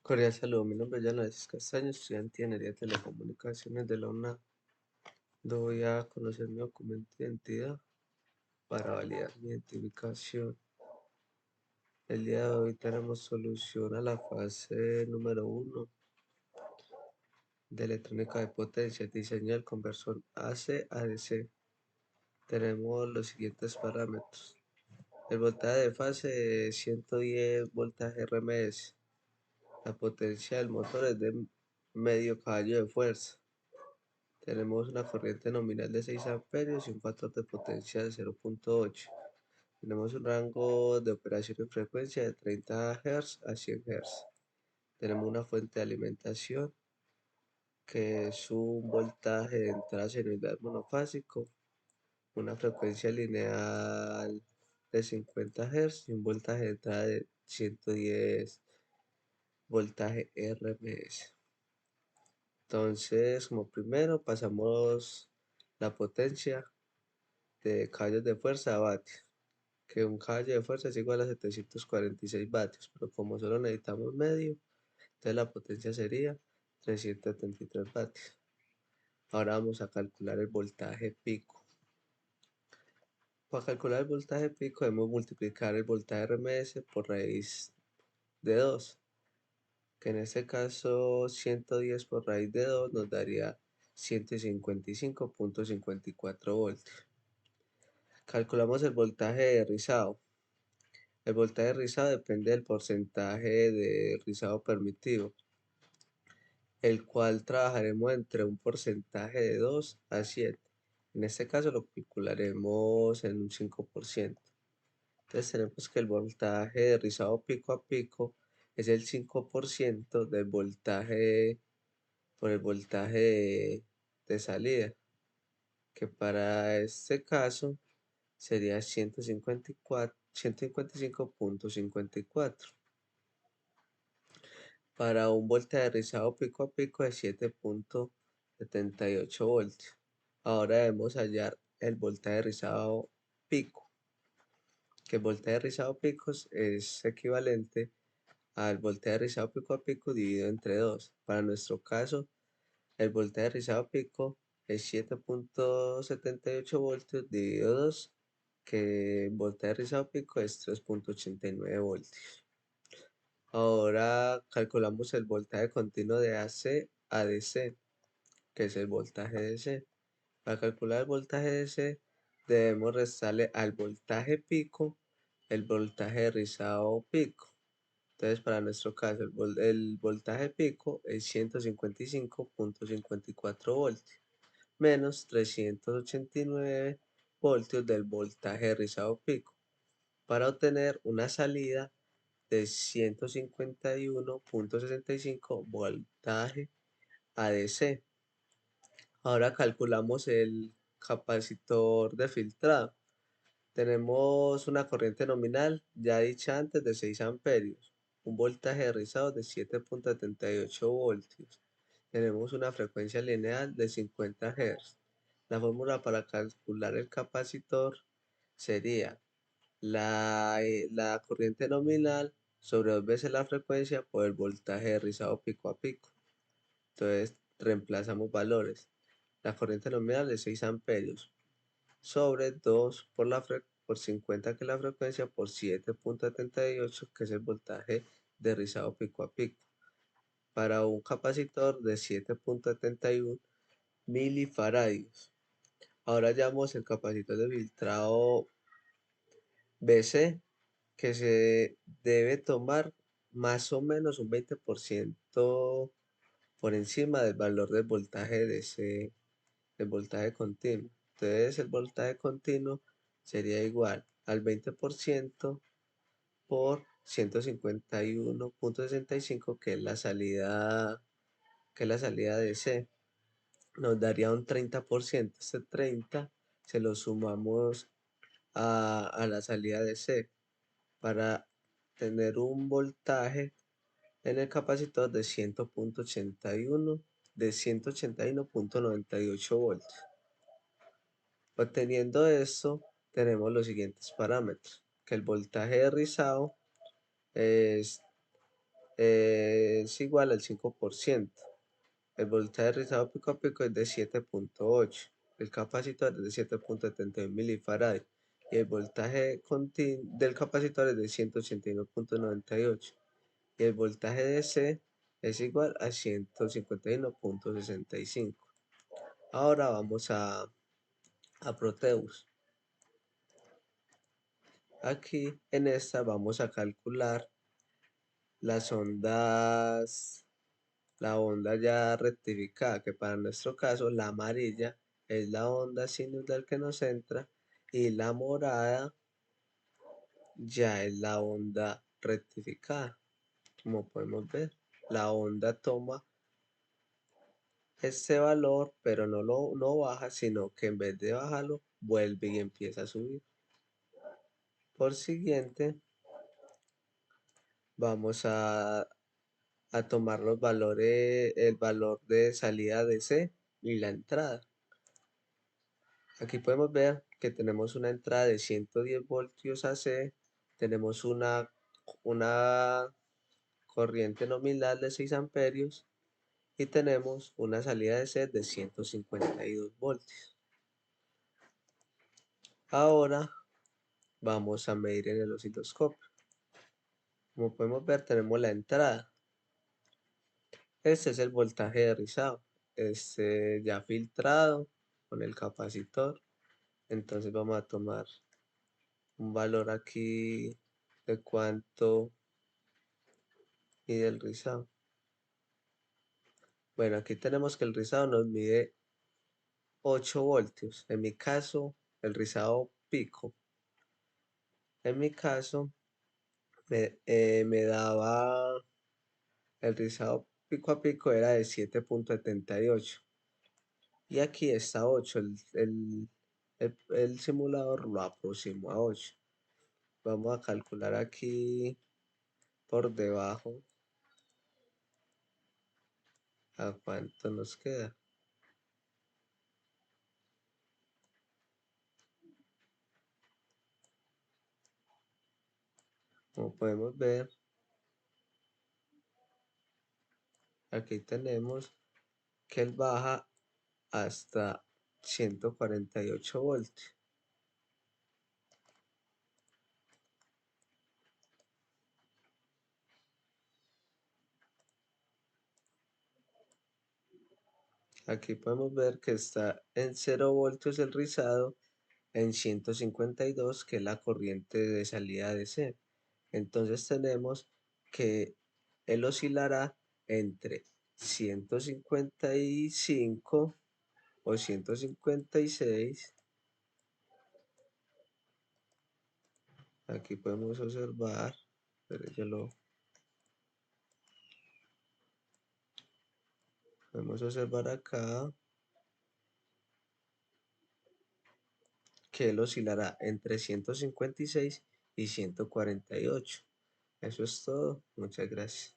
Cordial saludo, mi nombre es Yanosis Castaño, estudiante de Ingeniería de Telecomunicaciones de la UNA. Voy a conocer mi documento de identidad para validar mi identificación. El día de hoy tenemos solución a la fase número 1 de electrónica de potencia, diseño del conversor AC-ADC. Tenemos los siguientes parámetros. El voltaje de fase es 110 voltaje RMS. La potencia del motor es de medio caballo de fuerza. Tenemos una corriente nominal de 6 amperios y un factor de potencia de 0,8. Tenemos un rango de operación en frecuencia de 30 Hz a 100 Hz. Tenemos una fuente de alimentación que es un voltaje de entrada senoidal monofásico, una frecuencia lineal de 50 Hz y un voltaje de entrada de 110 voltaje RMS. Entonces, como primero, pasamos la potencia de caballos de fuerza a vatios, que un caballo de fuerza es igual a 746 vatios, pero como solo necesitamos medio, entonces la potencia sería 373 vatios. Ahora vamos a calcular el voltaje pico. Para calcular el voltaje pico debemos multiplicar el voltaje RMS por raíz de 2, que en este caso 110 por raíz de 2 nos daría 155,54 voltios. Calculamos el voltaje de rizado. El voltaje rizado depende del porcentaje de rizado permitido, el cual trabajaremos entre un porcentaje de 2 a 7. En este caso lo calcularemos en un 5%. Entonces tenemos que el voltaje de rizado pico a pico es el 5% del voltaje por el voltaje de salida, que para este caso sería 155,54. Para un voltaje rizado pico a pico de 7,78 voltios. Ahora debemos hallar el voltaje rizado pico, que el voltaje rizado pico es equivalente al voltaje rizado pico a pico dividido entre 2. Para nuestro caso, el voltaje rizado pico es 7,78 voltios dividido 2, que el voltaje rizado pico es 3,89 voltios. Ahora calculamos el voltaje continuo de AC a DC, que es el voltaje DC. Para calcular el voltaje DC debemos restarle al voltaje pico el voltaje rizado pico. Entonces, para nuestro caso, el voltaje pico es 155,54 voltios menos 389 voltios del voltaje rizado pico, para obtener una salida de 151,65 voltaje ADC. Ahora calculamos el capacitor de filtrado. Tenemos una corriente nominal, ya dicha antes, de 6 amperios, un voltaje rizado de 7,78 voltios. Tenemos una frecuencia lineal de 50 Hz. La fórmula para calcular el capacitor sería la corriente nominal sobre 2 veces la frecuencia por el voltaje rizado pico a pico. Entonces reemplazamos valores. La corriente nominal es 6 amperios sobre 2 por 50, que es la frecuencia, por 7,78, que es el voltaje de rizado pico a pico, para un capacitor de 7,71 milifaradios. Ahora hallamos el capacitor de filtrado BC, que se debe tomar más o menos un 20% por encima del valor del voltaje de ese, del voltaje continuo. Entonces el voltaje continuo sería igual al 20% por 151,65, que es la salida de C. Nos daría un 30%. Este 30 se lo sumamos a la salida de C para tener un voltaje en el capacitor de 181,98 voltios. Obteniendo esto, tenemos los siguientes parámetros, que el voltaje de rizado es es igual al 5%. El voltaje rizado pico a pico es de 7,8. El capacitor es de 7,71 milifarad. Y el voltaje del capacitor es de 181,98. Y el voltaje de C es igual a 151,65. Ahora vamos a Proteus. Aquí en esta vamos a calcular las ondas, la onda ya rectificada, que para nuestro caso la amarilla es la onda sinusal que nos entra y la morada ya es la onda rectificada. Como podemos ver, la onda toma este valor, pero no baja, sino que en vez de bajarlo, vuelve y empieza a subir. Por siguiente, vamos a tomar los valores, el valor de salida de C y la entrada. Aquí podemos ver que tenemos una entrada de 110 voltios AC, tenemos una corriente nominal de 6 amperios y tenemos una salida de C de 152 voltios. Ahora vamos a medir en el osciloscopio. Como podemos ver, tenemos la entrada. Este es el voltaje de rizado. Este ya filtrado con el capacitor. Entonces vamos a tomar un valor aquí de cuánto mide el rizado. Bueno, aquí tenemos que el rizado nos mide 8 voltios. En mi caso, el rizado pico. En mi caso, me daba el rizado pico a pico era de 7,78. Y aquí está 8. El simulador lo aproximó a 8. Vamos a calcular aquí por debajo a cuánto nos queda. Como podemos ver, aquí tenemos que él baja hasta 148 voltios. Aquí podemos ver que está en 0 voltios el rizado, en 152 que es la corriente de salida de C. Entonces tenemos que él oscilará entre 155 o 156. Aquí podemos observar, pero ya lo podemos observar acá, que él oscilará entre 156 y 148. Eso es todo. Muchas gracias.